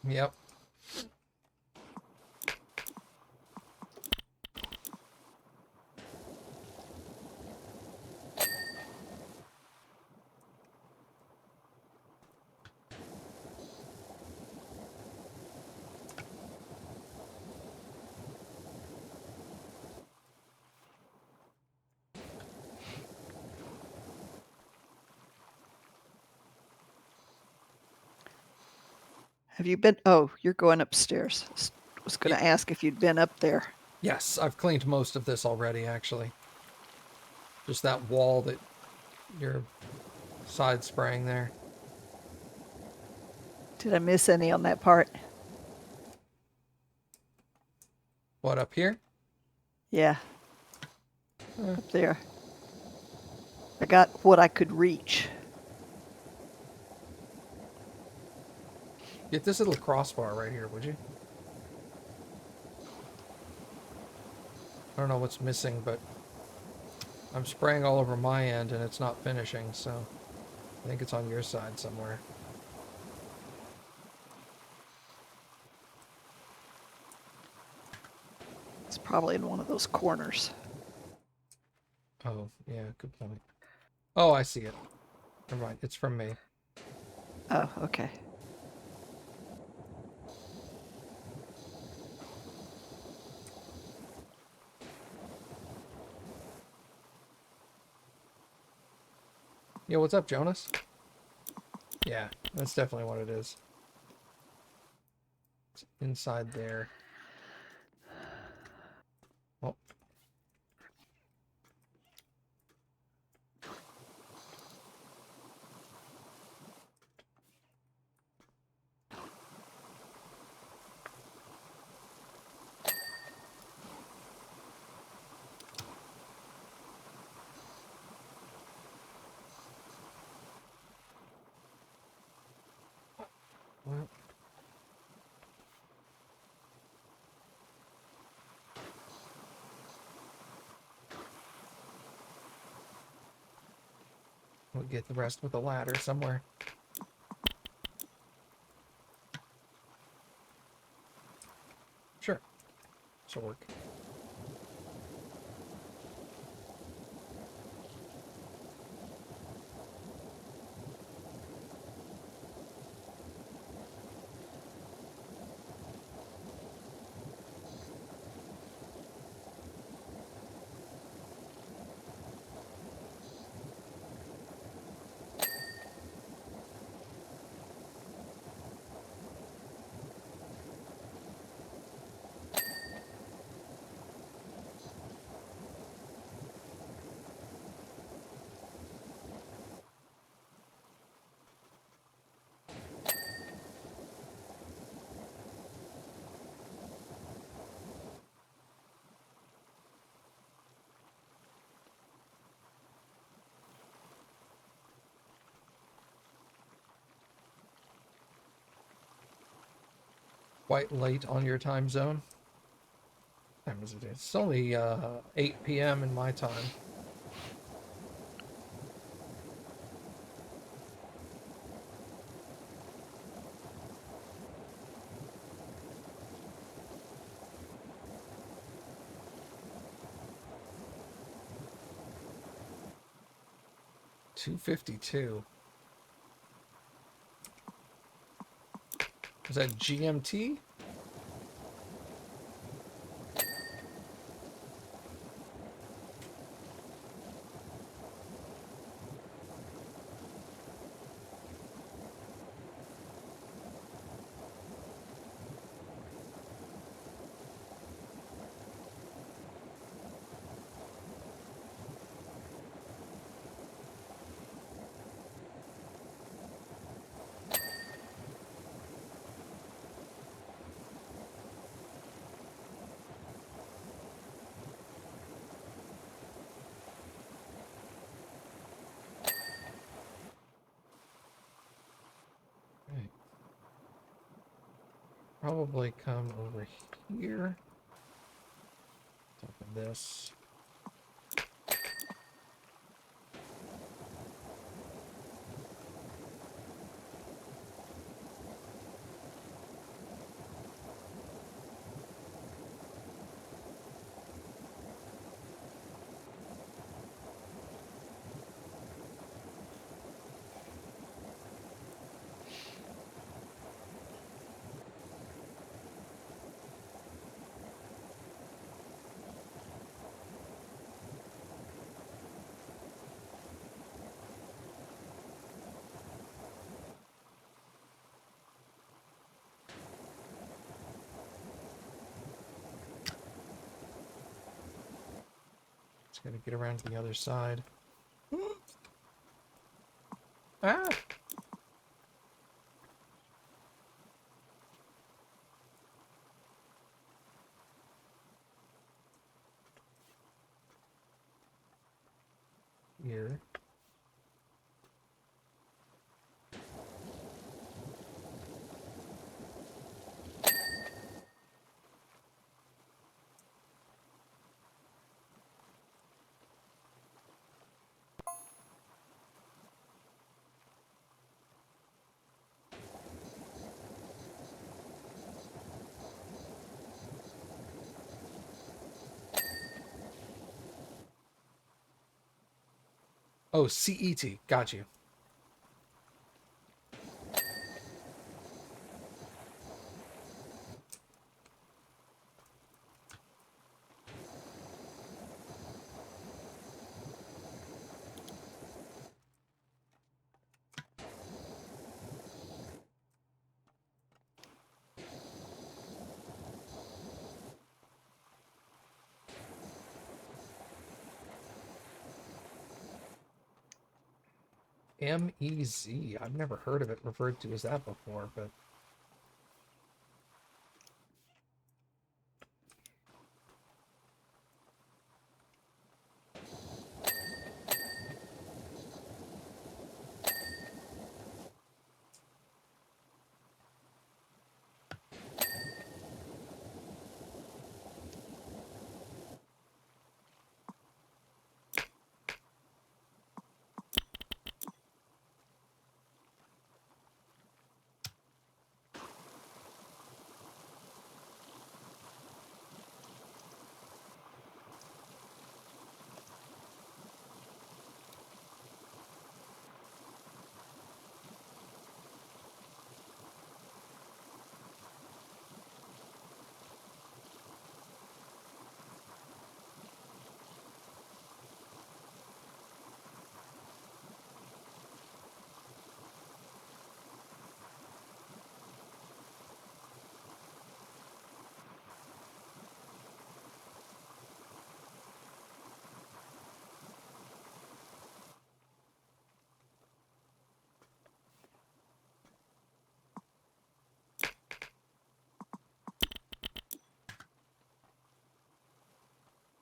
Yep. Have you been? Oh, you're going upstairs. I was going to ask if you'd been up there. Yes, I've cleaned most of this already, actually. Just that wall that you're side spraying there. Did I miss any on that part? What, up here? Yeah. Up there. I got what I could reach. Get this little crossbar right here, would you? I don't know what's missing, but I'm spraying all over my end and it's not finishing, so I think it's on your side somewhere. It's probably in one of those corners. Oh, yeah, good point. Oh, I see it. Never mind, it's from me. Oh, okay. Yeah, what's up, Jonas? Yeah, that's definitely what it is. It's inside there. Oh. Well. We'll get the rest with a ladder somewhere. Sure. This'll work. Quite late on your time zone. What time is it? It's only 8 p.m. in my time. $2.52. Is that GMT? Right. Probably come over here. Top of this. Just gotta get around to the other side. Ah! Here. Oh, CET. Got you. MEZ. I've never heard of it referred to as that before, but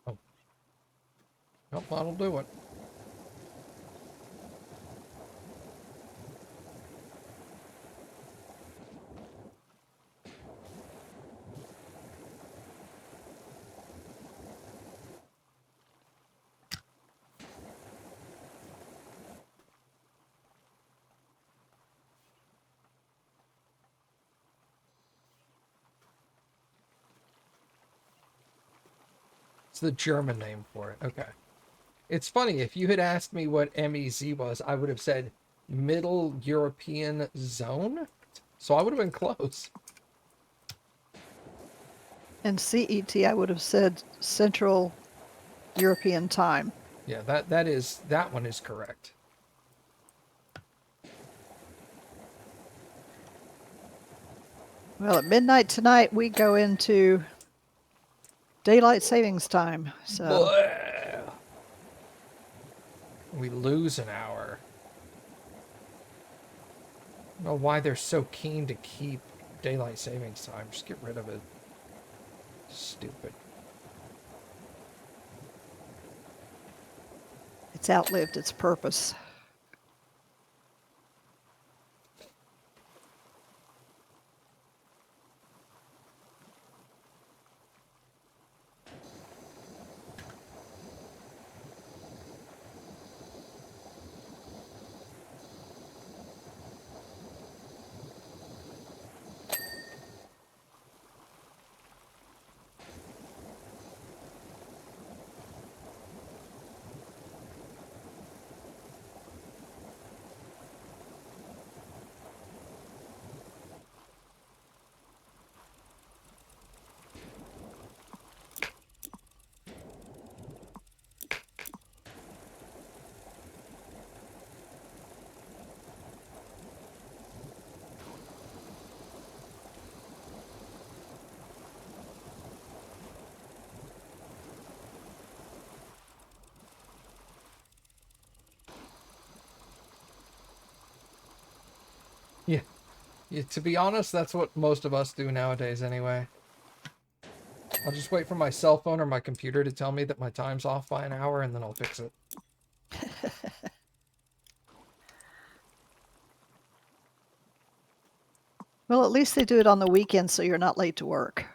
oh, nope, that'll do it. It's the German name for it. Okay. It's funny, if you had asked me what MEZ was, I would have said Middle European Zone. So I would have been close. And CET, I would have said Central European Time. Yeah, that one is correct. Well, at midnight tonight, we go into daylight savings time. So Blah. We lose an hour. I don't know why they're so keen to keep daylight savings time. Just get rid of it. Stupid. it's outlived its purpose. Yeah. Yeah, to be honest, that's what most of us do nowadays anyway. I'll just wait for my cell phone or my computer to tell me that my time's off by an hour, and then I'll fix it. Well, at least they do it on the weekend so you're not late to work.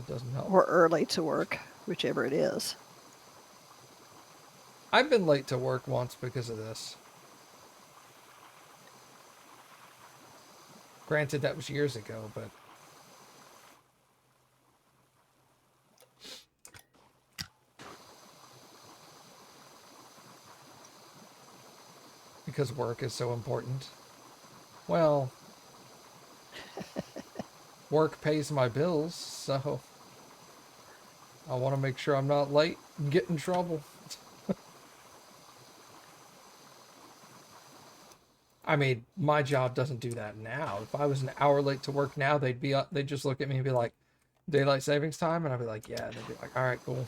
Doesn't help. Or early to work, whichever it is. I've been late to work once because of this. Granted, that was years ago, but... because work is so important. Well, work pays my bills, so I want to make sure I'm not late and get in trouble. I mean, my job doesn't do that now. If I was an hour late to work now, they'd just look at me and be like, "Daylight savings time," and I'd be like, "Yeah." And they'd be like, "All right, cool."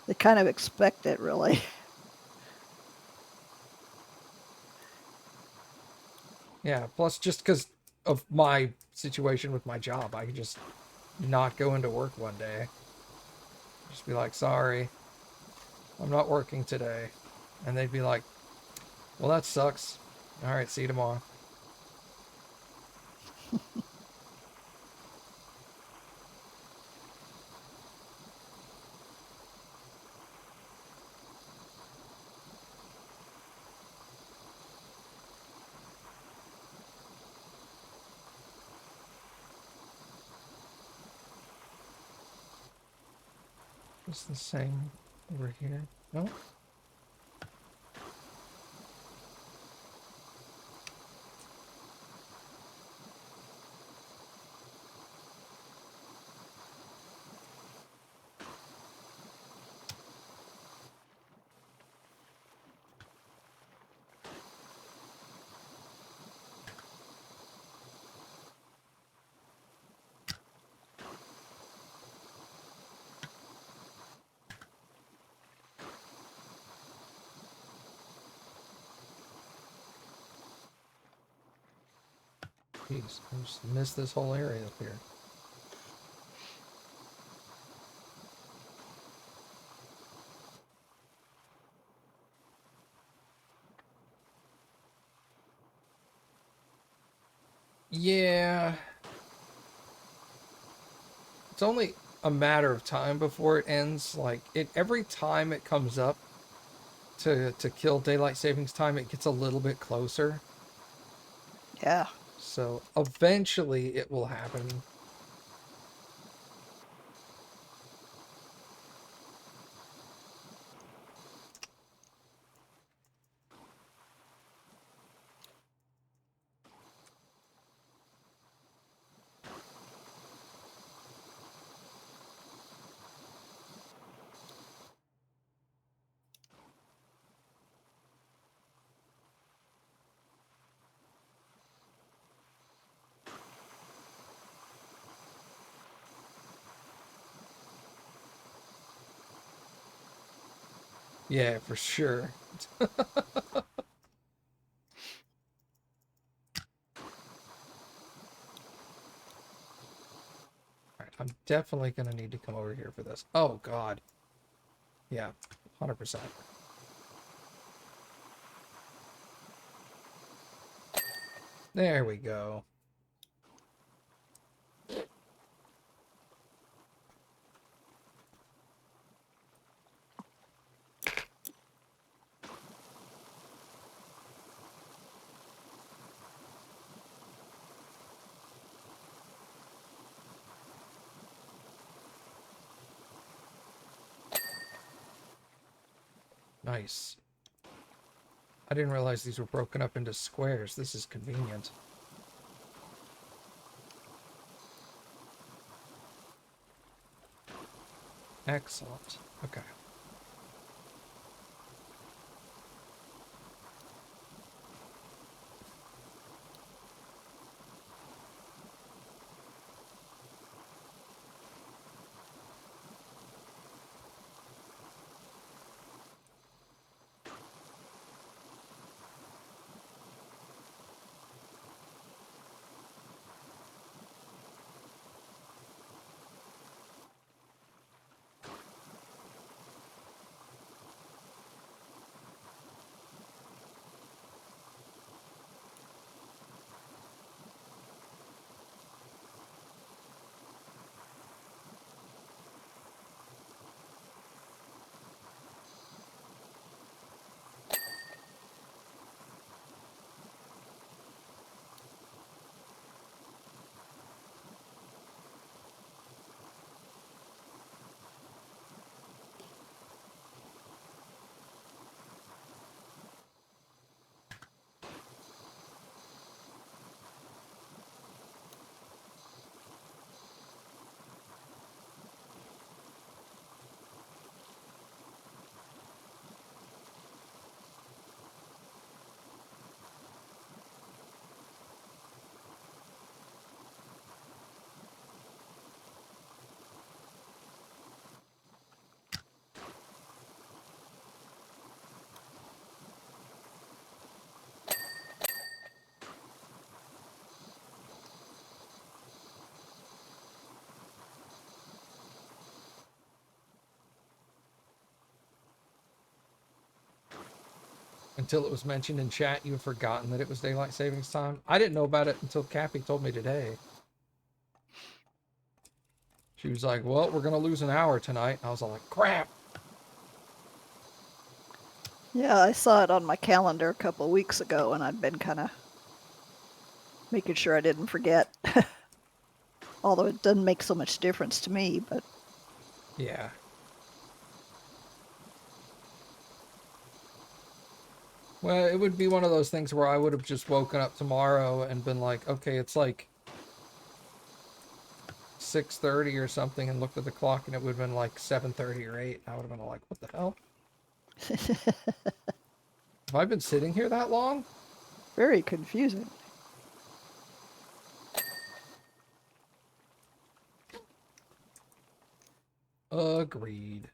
They kind of expect it, really. Yeah. Plus, just because of my situation with my job, I could just not go into work one day. Just be like, "Sorry, I'm not working today," and they'd be like, "Well, that sucks. All right, see you tomorrow." It's the same over here. No? Jeez, I just missed this whole area up here. Yeah, it's only a matter of time before it ends. Like, every time it comes up to kill daylight savings time, it gets a little bit closer. Yeah. So eventually it will happen. Yeah, for sure. Alright, I'm definitely gonna need to come over here for this. Oh, God. Yeah, 100%. There we go. Nice. I didn't realize these were broken up into squares. This is convenient. Excellent. Okay. Until it was mentioned in chat, you had forgotten that it was daylight savings time. I didn't know about it until Cappy told me today. She was like, well, we're going to lose an hour tonight. I was all like, crap. Yeah, I saw it on my calendar a couple of weeks ago, and I'd been kind of making sure I didn't forget. Although it doesn't make so much difference to me, but Yeah. Well, it would be one of those things where I would have just woken up tomorrow and been like, okay, it's like 6:30 or something, and looked at the clock and it would have been like 7:30 or 8. I would have been like, what the hell? Have I been sitting here that long? very confusing. Agreed.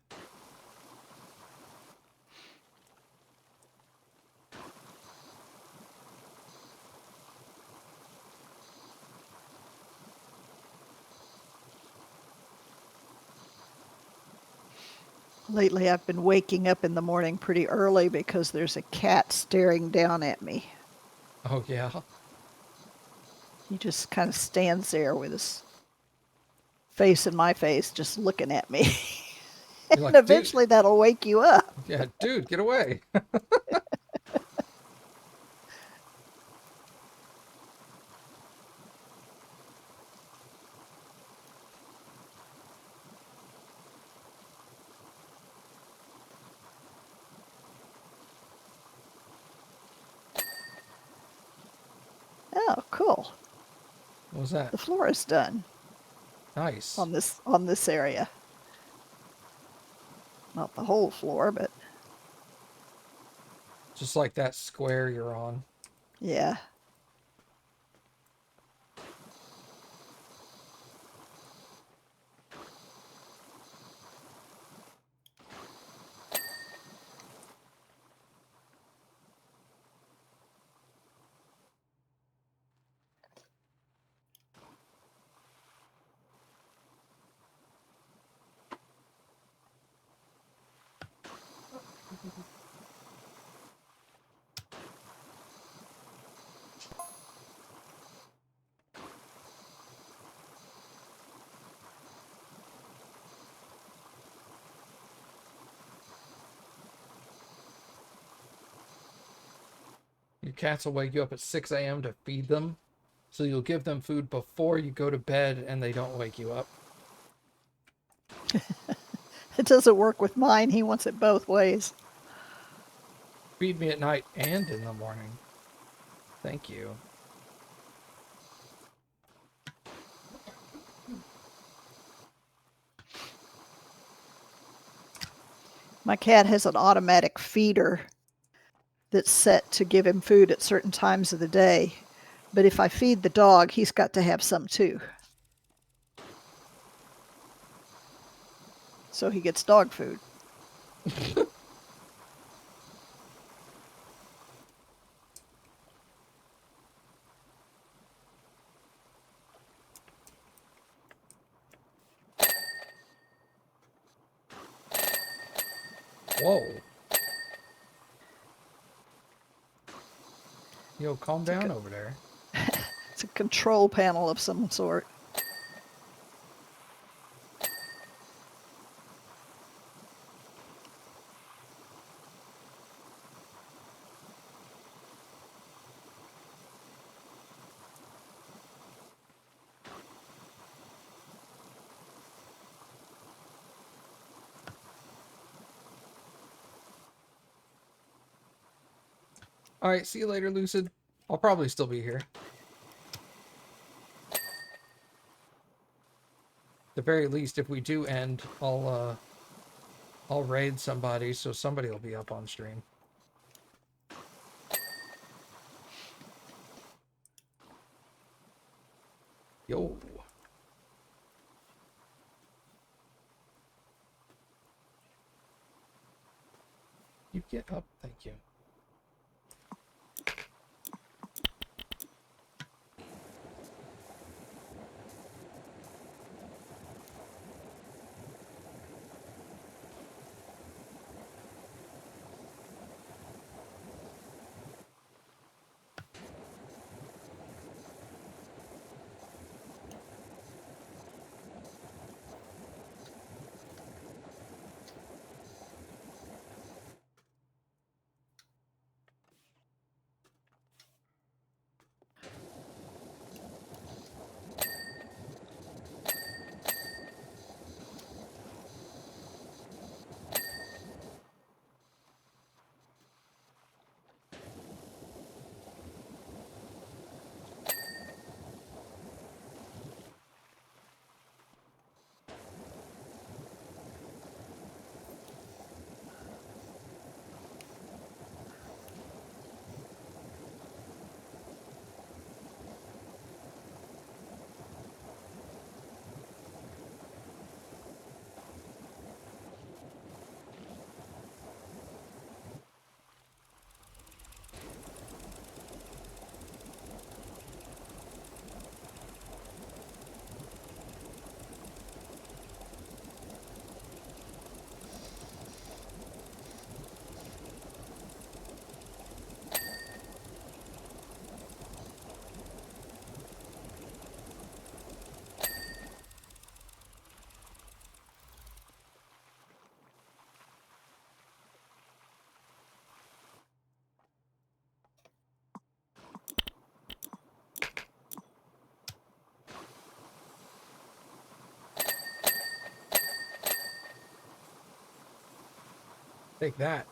Lately, I've been waking up in the morning pretty early because there's a cat staring down at me. Oh, yeah. He just kind of stands there with his face in my face, just looking at me. You're And like, dude. eventually that'll wake you up. Yeah, dude, get away. Oh, cool. What was that? The floor is done Nice. on this area. Not the whole floor, but Just like that square you're on. yeah. Your cats will wake you up at 6 a.m. to feed them. So you'll give them food before you go to bed and they don't wake you up. It doesn't work with mine. He wants it both ways. Feed me at night and in the morning. Thank you. My cat has an automatic feeder that's set to give him food at certain times of the day. But if I feed the dog, he's got to have some too. So he gets dog food. Whoa. Yo, calm down over there. It's a control panel of some sort. All right, see you later, Lucid. I'll probably still be here. At the very least, if we do end, I'll raid somebody, so somebody will be up on stream. Yo. You get up, thank you. Take that.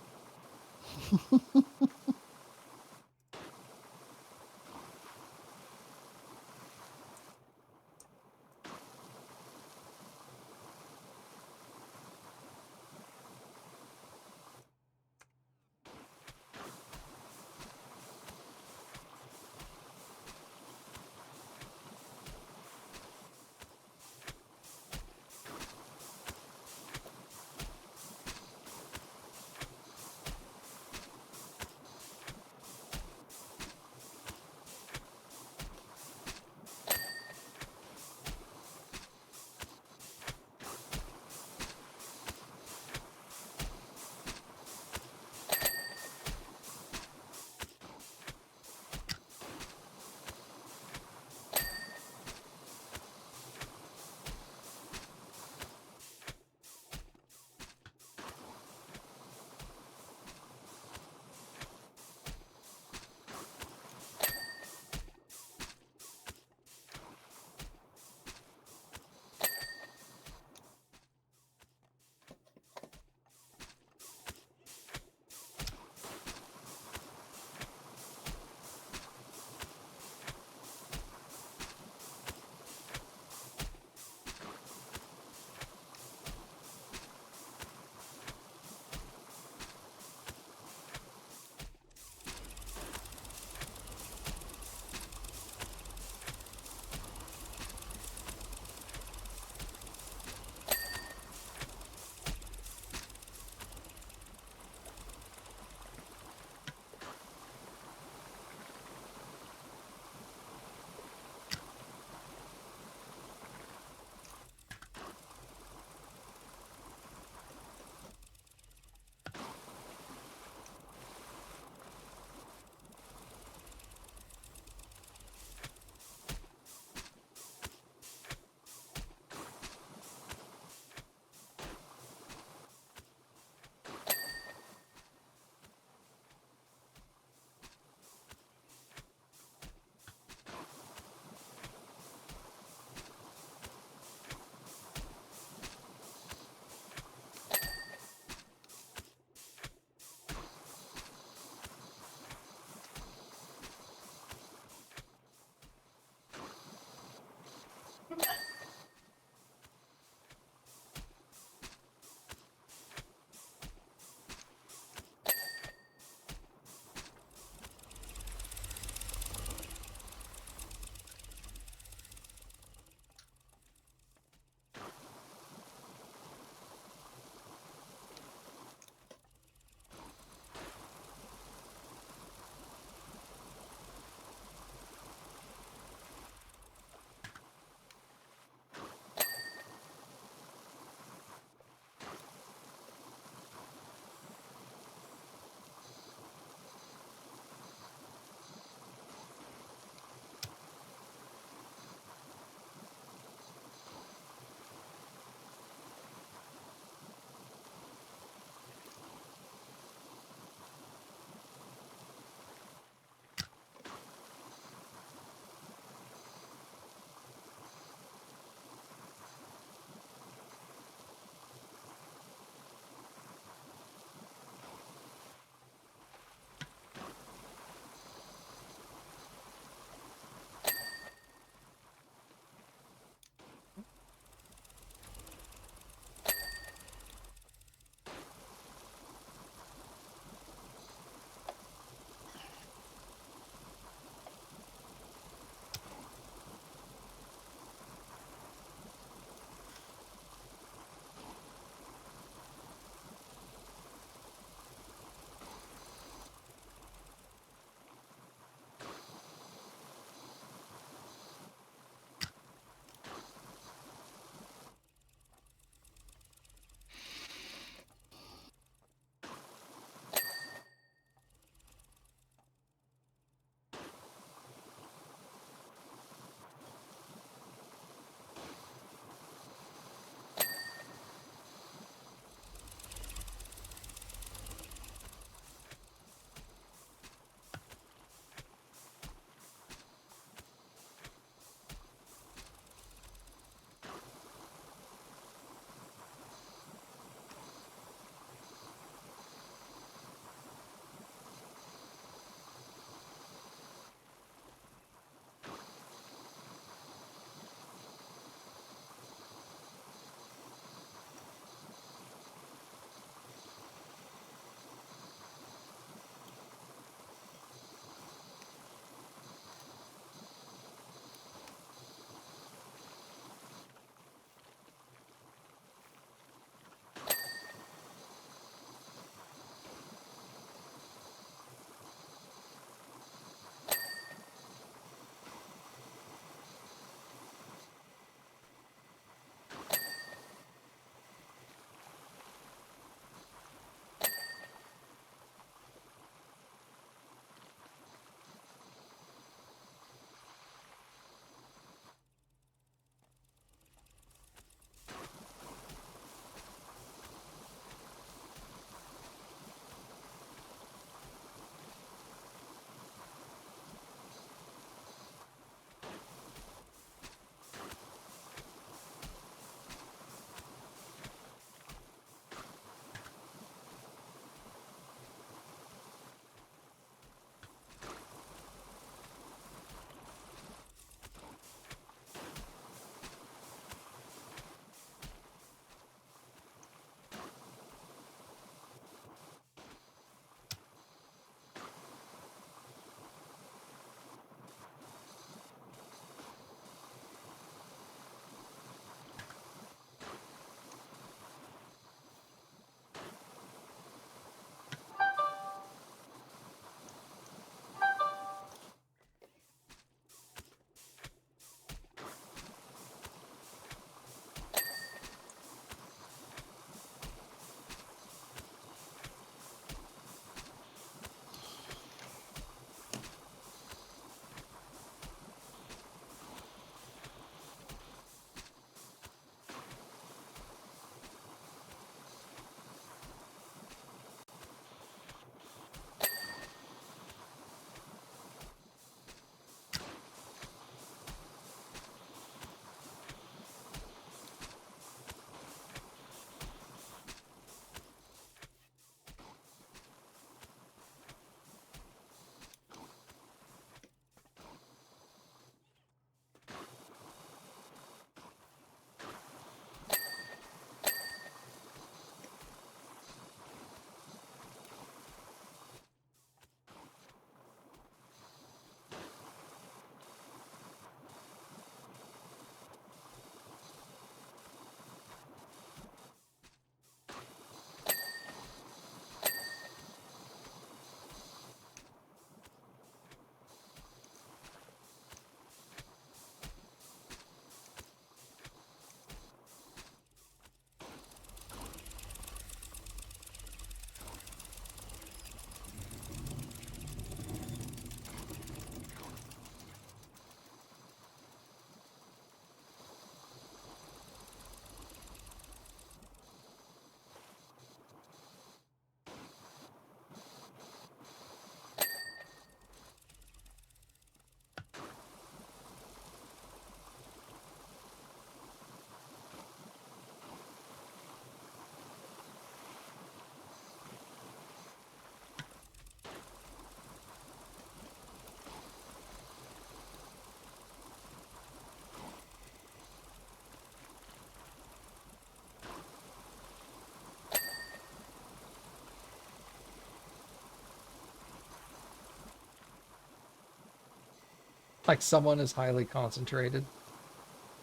Like someone is highly concentrated.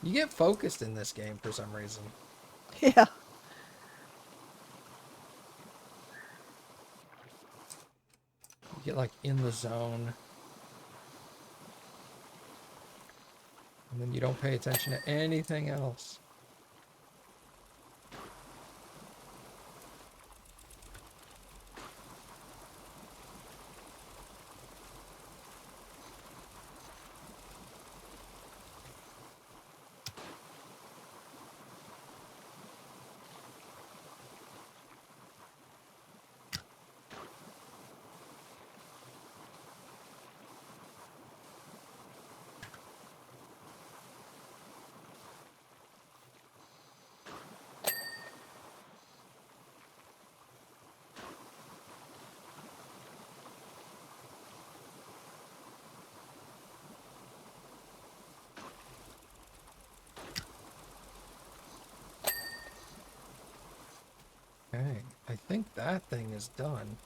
You get focused in this game for some reason. Yeah. You get like in the zone. And then you don't pay attention to anything else. Okay, I think that thing is done.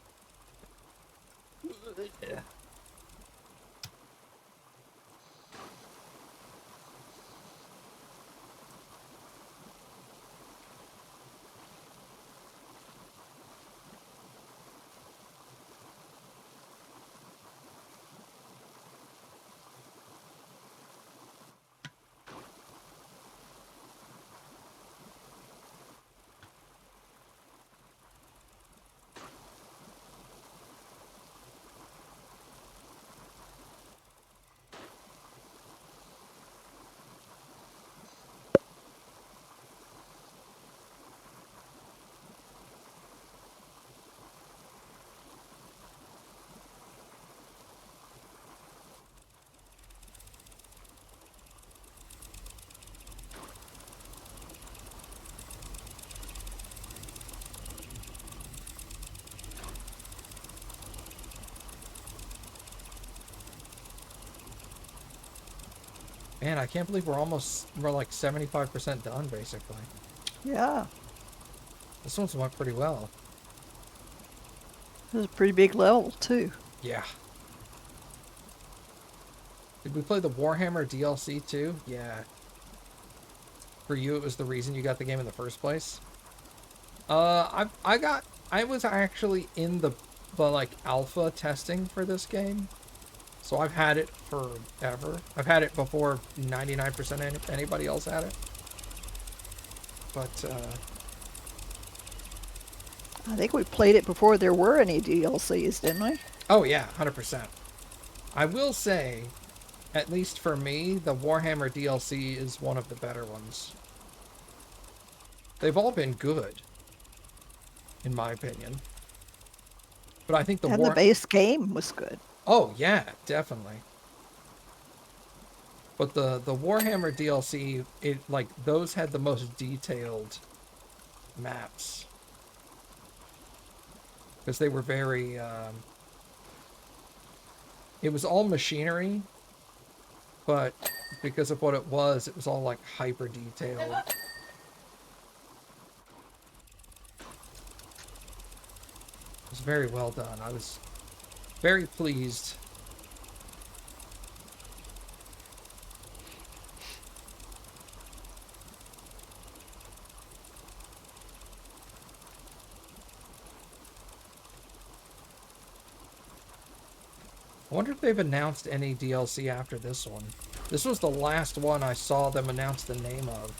Man, I can't believe we're like 75% done, basically. Yeah. This one's went pretty well. It was a pretty big level, too. Yeah. Did we play the Warhammer DLC too? Yeah. For you, it was the reason you got the game in the first place? I was actually in the like alpha testing for this game. So I've had it forever. I've had it before 99% anybody else had it. But, I think we played it before there were any DLCs, didn't we? oh yeah, 100%. I will say, at least for me, the Warhammer DLC is one of the better ones. They've all been good, in my opinion. But I think And the base game was good. Oh, yeah, definitely. But the Warhammer DLC, like those had the most detailed maps. Because they were very it was all machinery, but because of what it was all like hyper detailed. It was very well done. I was very pleased. I wonder if they've announced any DLC after this one. This was the last one I saw them announce the name of.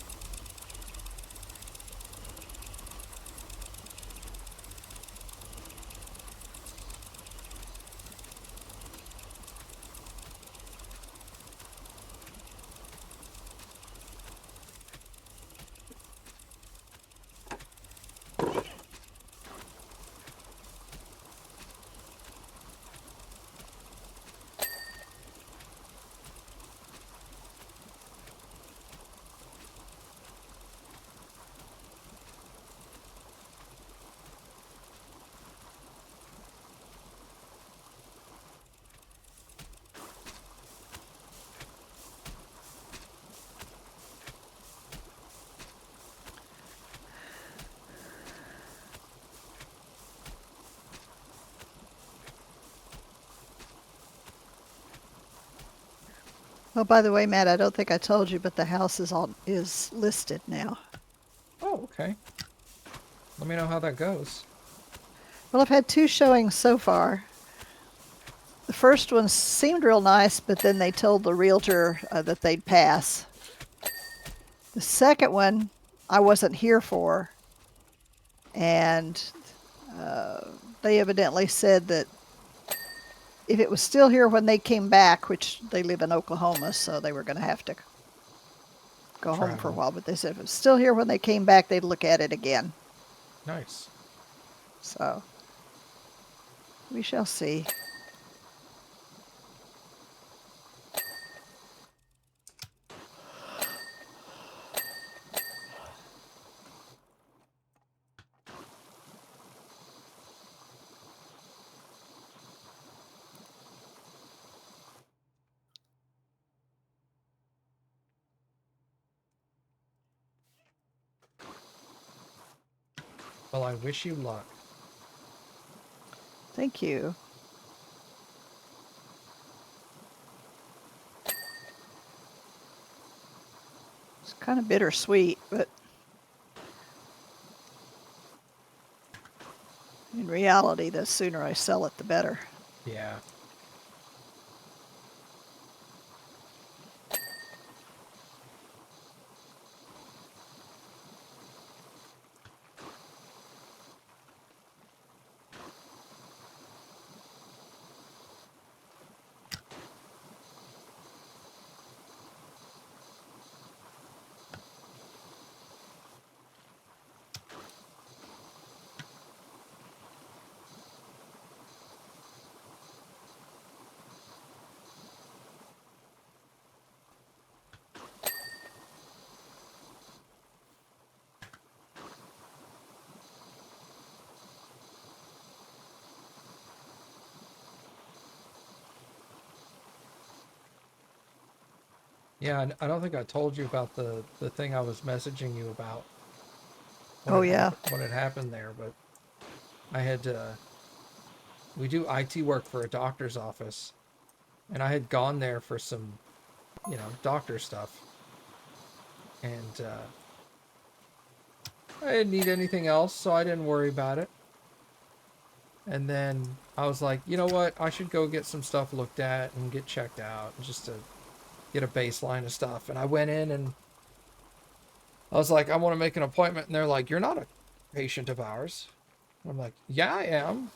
Oh, by the way, Matt, I don't think I told you, but the house is listed now. Oh, okay. Let me know how that goes. Well, I've had 2 showings so far. The first one seemed real nice, but then they told the realtor that they'd pass. The second one I wasn't here for, and uh, they evidently said that if it was still here when they came back, which they live in Oklahoma, so they were going to have to go home for a Travel. while, but they said if it was still here when they came back, they'd look at it again. Nice. So we shall see. Well, I wish you luck. Thank you. It's kind of bittersweet, but in reality, the sooner I sell it, the better. Yeah. Yeah, I don't think I told you about the thing I was messaging you about Oh, yeah. when it happened there, but I had we do IT work for a doctor's office, and I had gone there for some, doctor stuff, and I didn't need anything else, so I didn't worry about it. And then I was like, you know what? I should go get some stuff looked at and get checked out just to get a baseline of stuff. And I went in and I was like, I want to make an appointment. And they're like, you're not a patient of ours. And I'm like, yeah, I am.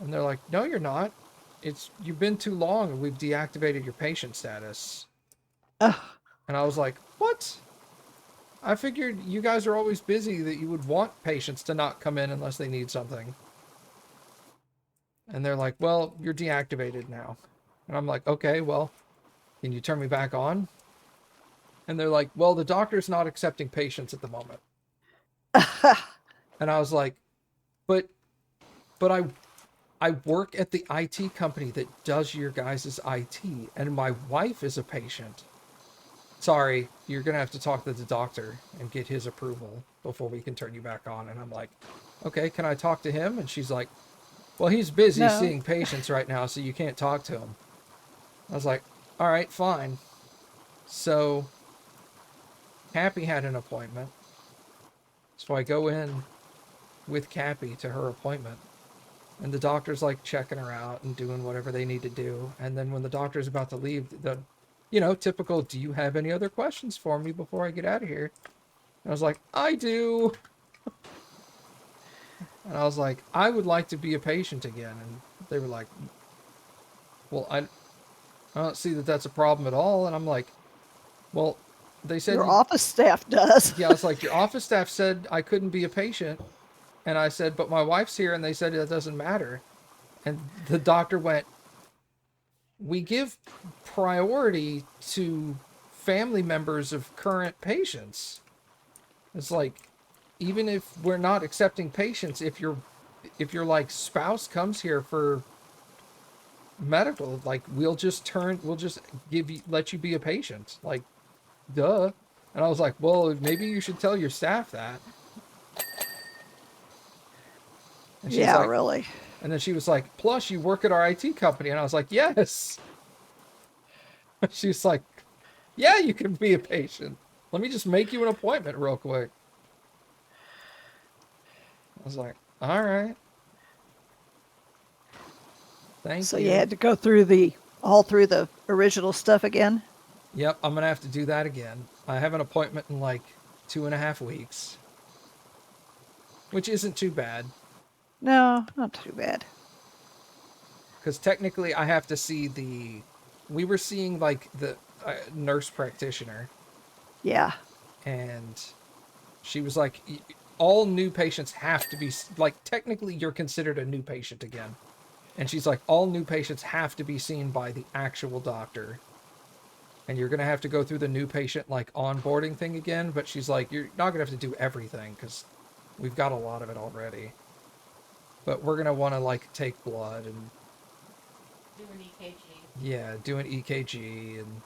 And they're like, no, you're not. You've been too long and we've deactivated your patient status. Ugh. And I was like, what? I figured you guys are always busy that you would want patients to not come in unless they need something. And they're like, well, you're deactivated now. And I'm like, okay, well, can you turn me back on? And they're like, well, the doctor's not accepting patients at the moment. And I was like, but I work at the IT company that does your guys' IT, and my wife is a patient. Sorry, you're gonna have to talk to the doctor and get his approval before we can turn you back on. And I'm like, okay, can I talk to him? And she's like, well, he's busy No. seeing patients right now, so you can't talk to him. I was like, all right, fine. So Cappy had an appointment. So I go in with Cappy to her appointment. And the doctor's like checking her out and doing whatever they need to do. And then when the doctor's about to leave, typical, do you have any other questions for me before I get out of here? And I was like, I do. And I was like, I would like to be a patient again. And they were like, well, I don't see that that's a problem at all. And I'm like, well, they said, Your office staff does. yeah, I was like, your office staff said I couldn't be a patient. And I said, but my wife's here. And they said, that doesn't matter. And the doctor went, we give priority to family members of current patients. It's like, even if we're not accepting patients, if your like spouse comes here for medical, like we'll just let you be a patient. Like, duh. And I was like, well, maybe you should tell your staff that. And she's Yeah, like, really. and then she was like, plus you work at our IT company. And I was like, yes. She's like, yeah, you can be a patient. Let me just make you an appointment real quick. I was like, all right, thank So you you. had to go through all through the original stuff again? Yep, I'm gonna have to do that again. I have an appointment in like 2.5 weeks, which isn't too bad No, not too bad. because technically I have to see the. We were seeing like the nurse practitioner, Yeah. and she was like, all new patients have to be like technically you're considered a new patient again. And she's like, all new patients have to be seen by the actual doctor. And you're going to have to go through the new patient like onboarding thing again. But she's like, you're not going to have to do everything because we've got a lot of it already. But we're going to want to like take blood and Do an EKG. yeah, do an EKG and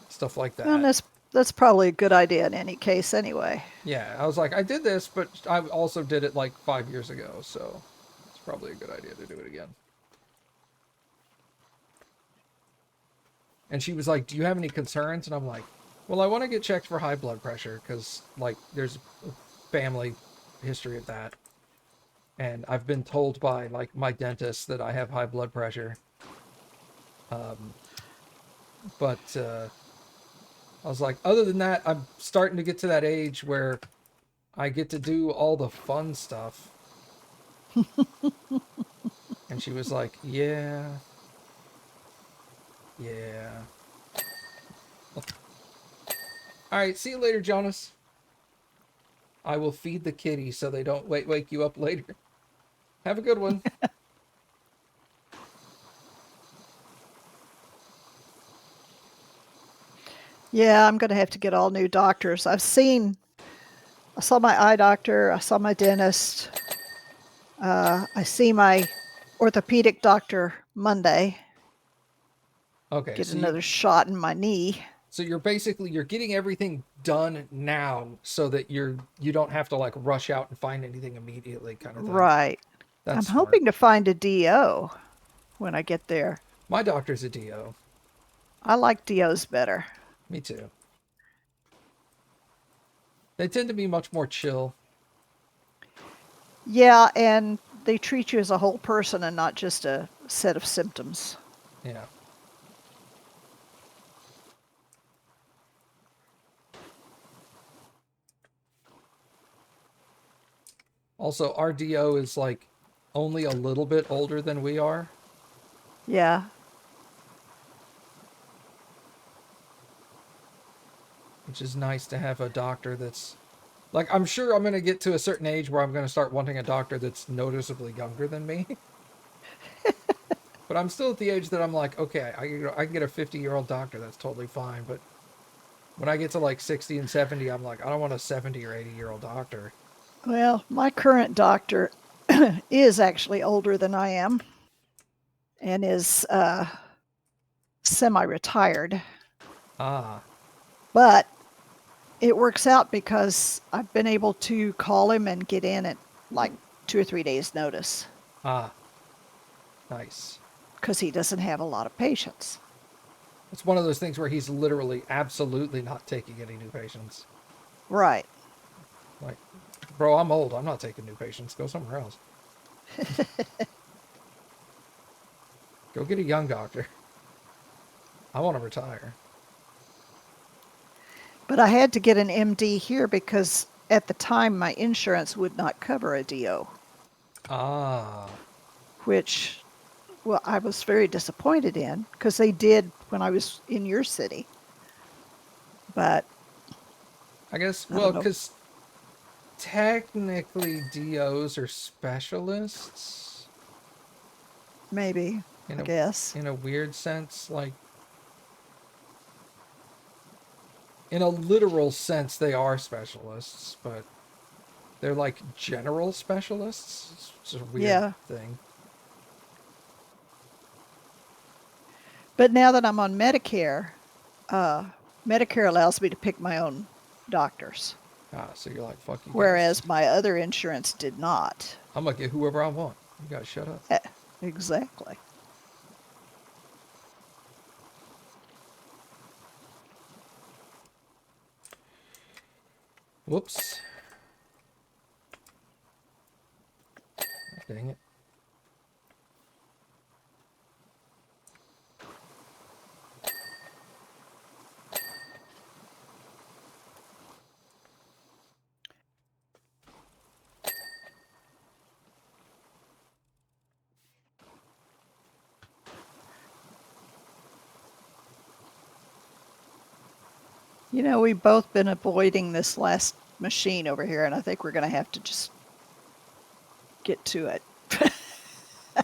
stuff like Well, that. that's probably a good idea in any case anyway. Yeah, I was like, I did this, but I also did it like 5 years ago. So it's probably a good idea to do it again. And she was like, do you have any concerns? And I'm like, well, I want to get checked for high blood pressure because, like, there's a family history of that. And I've been told by, like, my dentist that I have high blood pressure. But I was like, other than that, I'm starting to get to that age where I get to do all the fun stuff. And she was like, yeah. Yeah. All right, see you later, Jonas. I will feed the kitty so they don't wake you up later. Have a good one. Yeah, I'm going to have to get all new doctors. I saw my eye doctor, I saw my dentist, I see my orthopedic doctor Monday, Okay, get another shot in my knee. so you're basically you're getting everything done now so that you don't have to like rush out and find anything immediately kind of thing. Right. That's I'm smart. hoping to find a DO when I get there. My doctor's a DO. I like DOs better. Me too. They tend to be much more chill. Yeah, and they treat you as a whole person and not just a set of symptoms. Yeah. Also, our DO is like only a little bit older than we are. Yeah. Which is nice to have a doctor that's like I'm sure I'm going to get to a certain age where I'm going to start wanting a doctor that's noticeably younger than me. But I'm still at the age that I'm like, okay, I can get a 50-year-old doctor. That's totally fine. But when I get to like 60 and 70, I'm like, I don't want a 70 or 80-year-old doctor. Well, my current doctor is actually older than I am and is semi retired. Ah, But it works out because I've been able to call him and get in at like 2 or 3 days' notice ah, nice. because he doesn't have a lot of patients. It's one of those things where he's literally absolutely not taking any new patients. Right. Like, bro, I'm old. I'm not taking new patients. Go somewhere else. Go get a young doctor. I want to retire. But I had to get an MD here because at the time my insurance would not cover a DO, Ah, which, well, I was very disappointed in because they did when I was in your city. But I guess, I well, don't know. because technically DOs are specialists Maybe, I guess. in a weird sense. Like, in a literal sense, they are specialists, but they're like general specialists. It's a weird Yeah. thing. But now that I'm on Medicare, Medicare allows me to pick my own doctors, Ah, so you're like, fuck you guys. whereas my other insurance did not. I'm gonna get whoever I want. You guys shut up. Exactly. Whoops. Dang it. You know, we've both been avoiding this last machine over here, and I think we're going to have to just get to it. I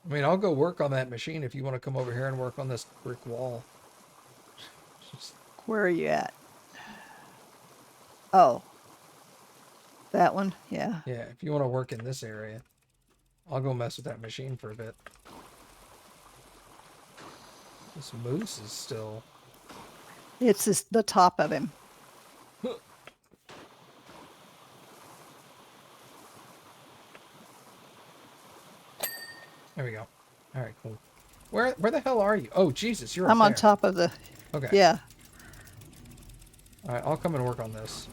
mean, I'll go work on that machine if you want to come over here and work on this brick wall. Just, Where are you at? Oh. That one? Yeah. yeah, if you want to work in this area, I'll go mess with that machine for a bit. This moose is still... It's the top of him. There we go. All right, cool. Where the hell are you? Oh, Jesus, you're up I'm on there. top of the... Okay. Yeah. All right, I'll come and work on this.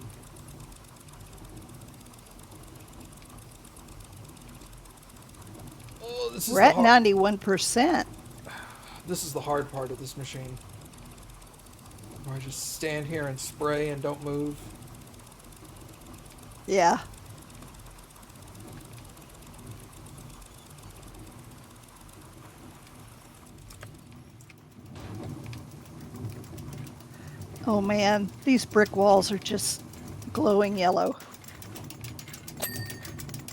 Oh, this is We're at 91%. This is the hard part of this machine. Where I just stand here and spray and don't move. Yeah. Oh man, these brick walls are just glowing yellow.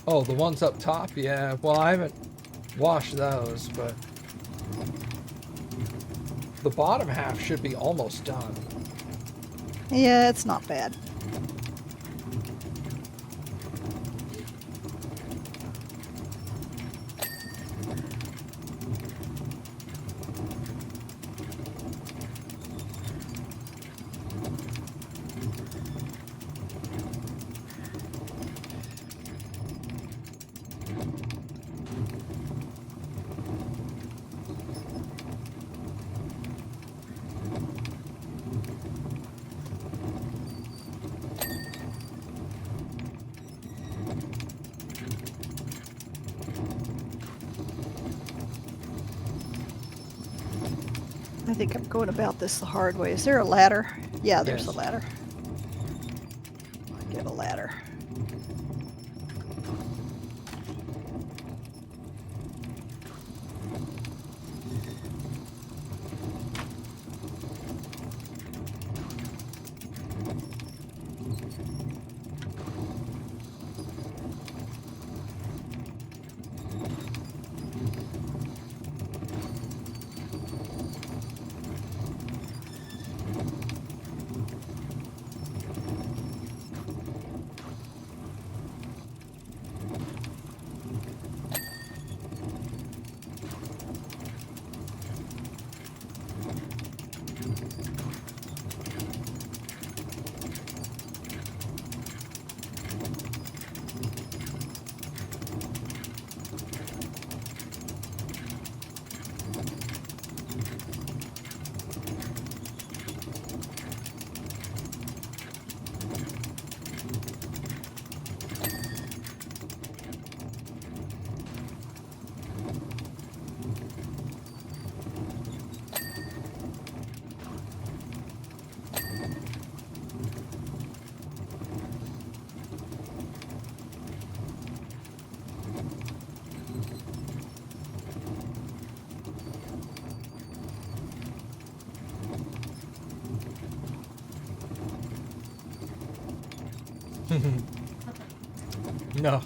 Oh, the ones up top? Yeah, well, I haven't washed those, but the bottom half should be almost done. Yeah, it's not bad. I think I'm going about this the hard way. Is there a ladder? Yeah, there's Yes. a ladder. I'll get a ladder. No.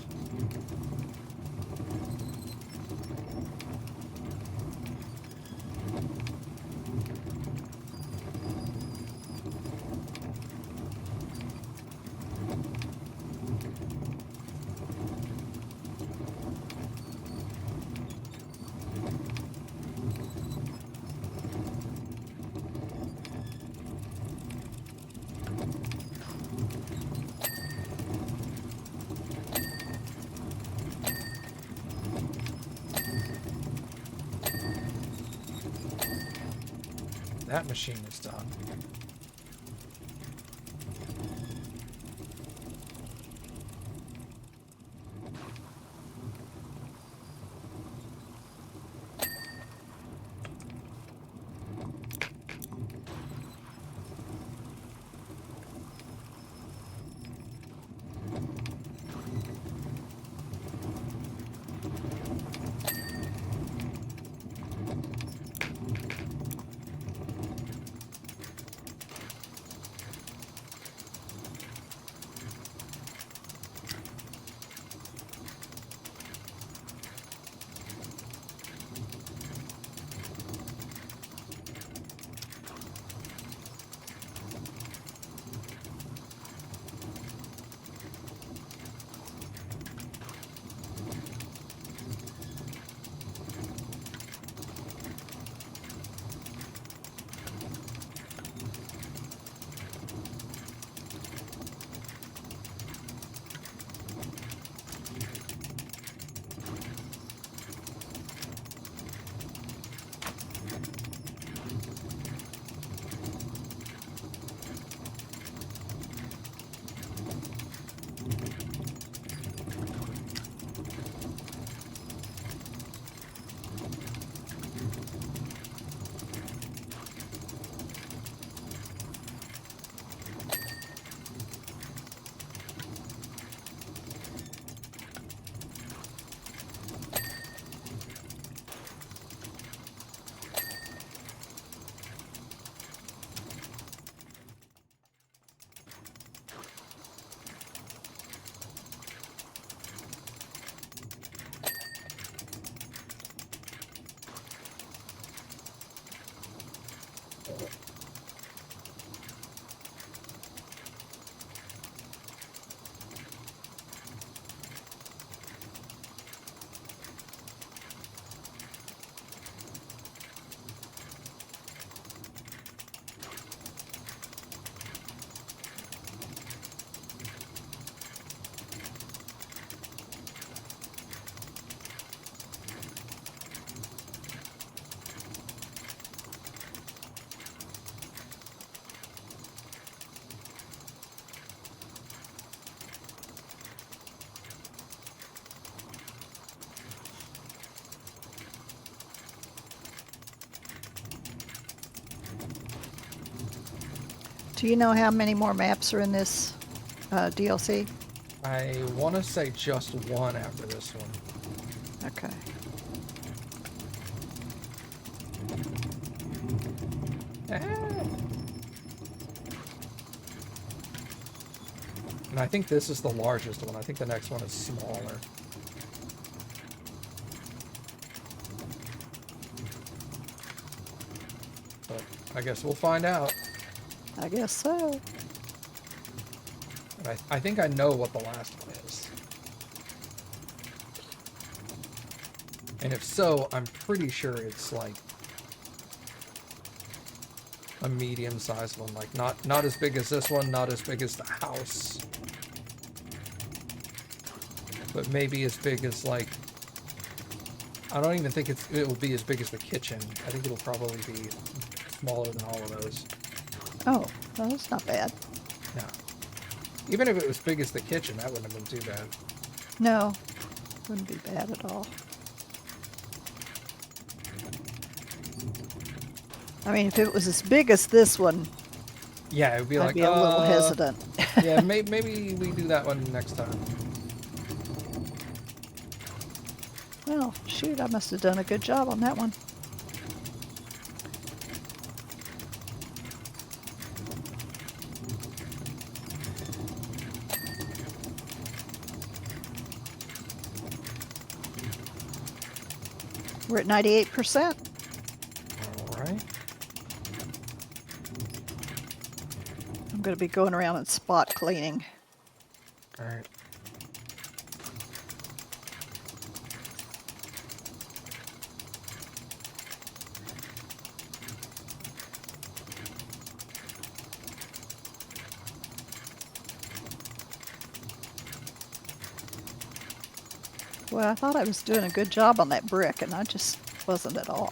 That machine is done. Do you know how many more maps are in this DLC? I want to say just one after this one. Okay. Ah. And I think this is the largest one. I think the next one is smaller. But I guess we'll find out. I guess so. And I think I know what the last one is. And if so, I'm pretty sure it's like a medium-sized one. Like not as big as this one, not as big as the house. But maybe as big as like, I don't even think it will be as big as the kitchen. I think it'll probably be smaller than all of those. Oh, well, that's not bad. Yeah. Even if it was big as the kitchen, that wouldn't have been too bad. No, wouldn't be bad at all. I mean, if it was as big as this one, Yeah, it would be I'd like, be a little hesitant. Yeah, maybe we do that one next time. Well, shoot, I must have done a good job on that one. We're at 98%. All right. I'm going to be going around and spot cleaning. All right. Well, I thought I was doing a good job on that brick, and I just wasn't at all.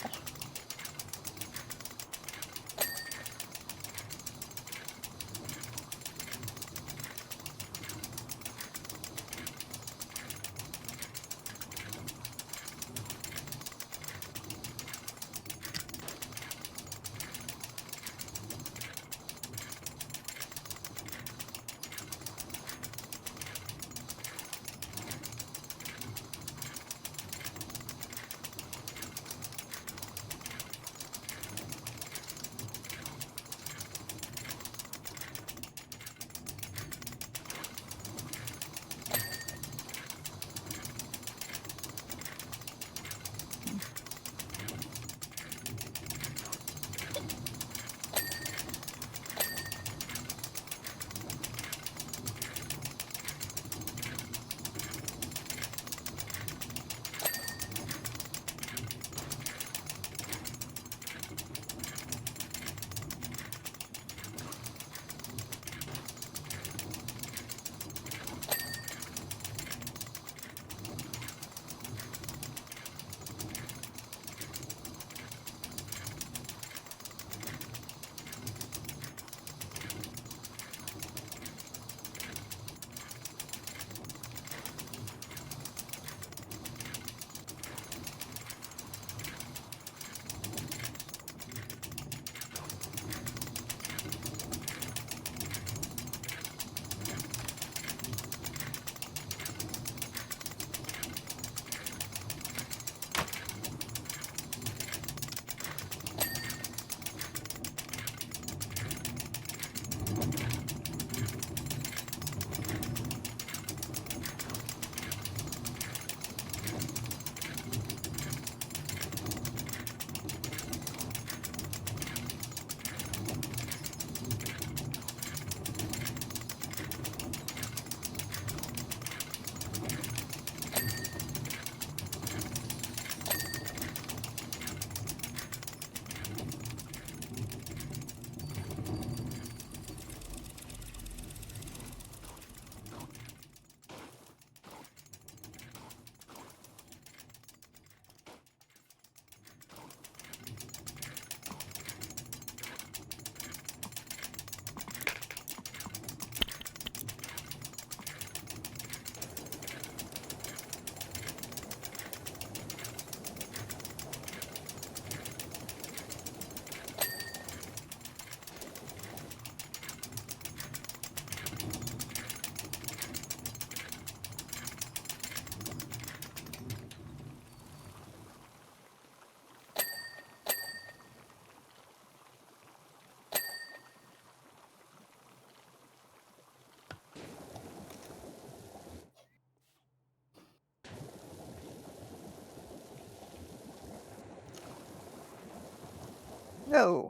No,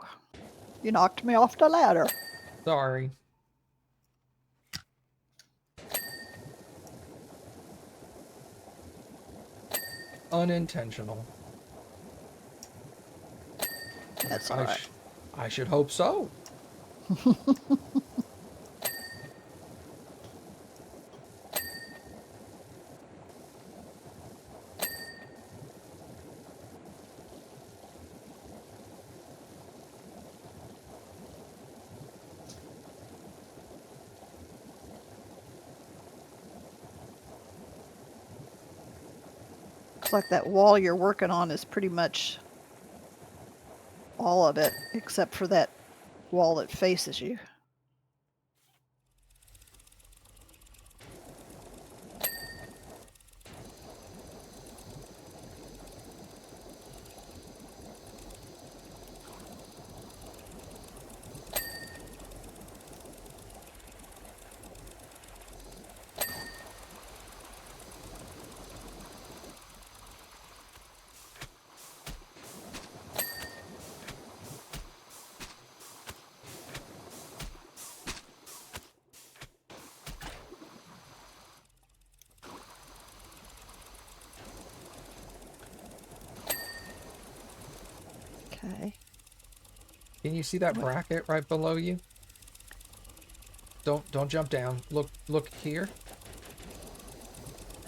you knocked me off the ladder. Sorry. Unintentional. That's I, all right. sh- I should hope so. Looks like that wall you're working on is pretty much all of it, except for that wall that faces you. Okay. Can you see that What? bracket right below you? Don't jump down. Look here.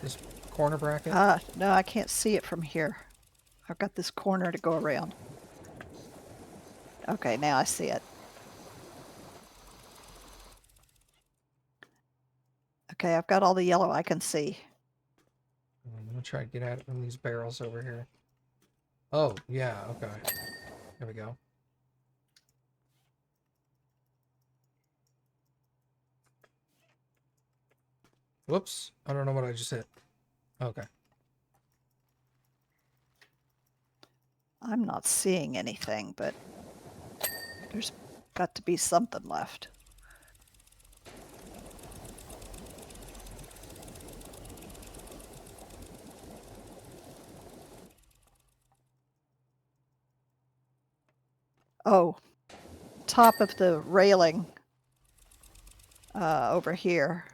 This corner bracket. No, I can't see it from here. I've got this corner to go around. Okay, now I see it. Okay, I've got all the yellow I can see. I'm gonna try to get at it from these barrels over here. Oh, yeah, okay. There we go. Whoops. I don't know what I just hit. Okay. I'm not seeing anything, but there's got to be something left. Oh, top of the railing over here.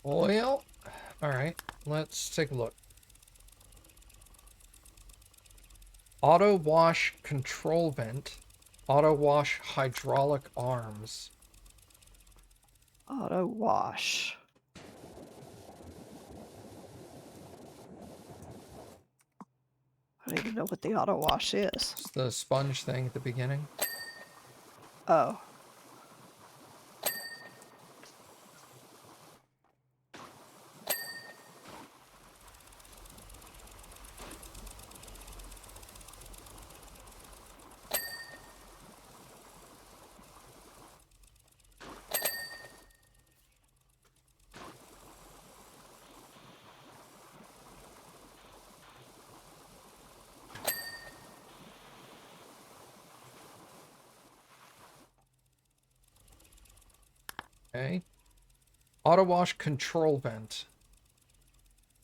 Well, alright. Let's take a look. Auto wash control vent. Auto wash hydraulic arms. Auto wash. I don't even know what the auto wash is. It's the sponge thing at the beginning. Oh. Okay. Auto wash control vent.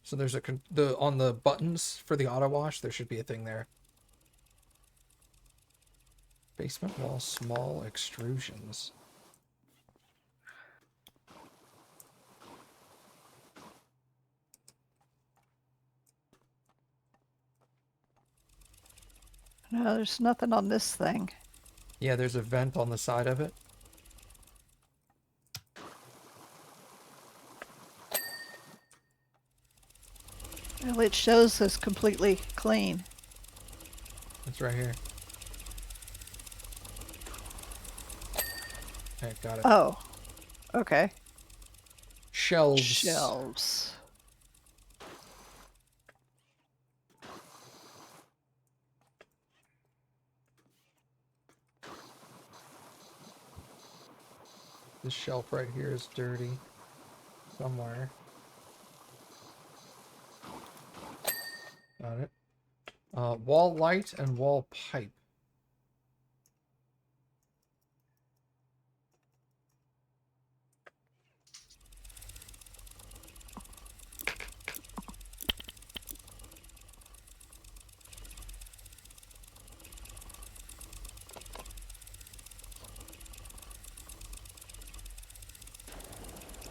So there's on the buttons for the auto wash, there should be a thing there. Basement wall small extrusions. No, there's nothing on this thing. Yeah, there's a vent on the side of it. Well, it shows us completely clean. It's right here. Okay, got it. Oh, okay. Shelves. Shelves. This shelf right here is dirty. Somewhere. Got it. Wall light and wall pipe.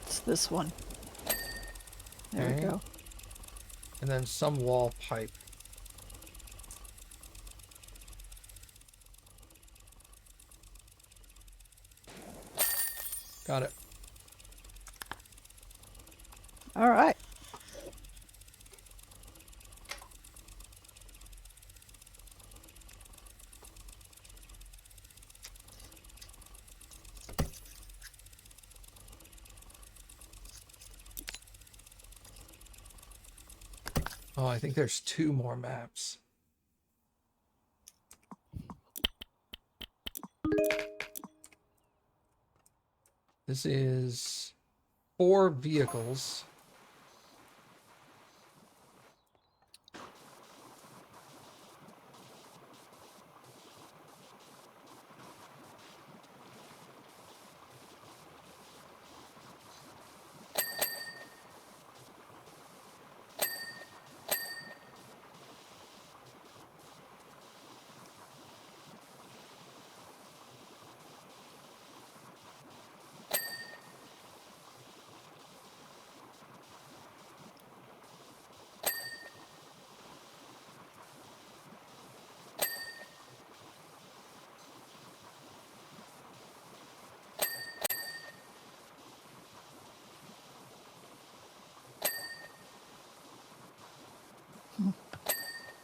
It's this one. There we Okay. go. And then some wall pipe. Got it. All right. Oh, I think there's 2 more maps. This is 4 vehicles.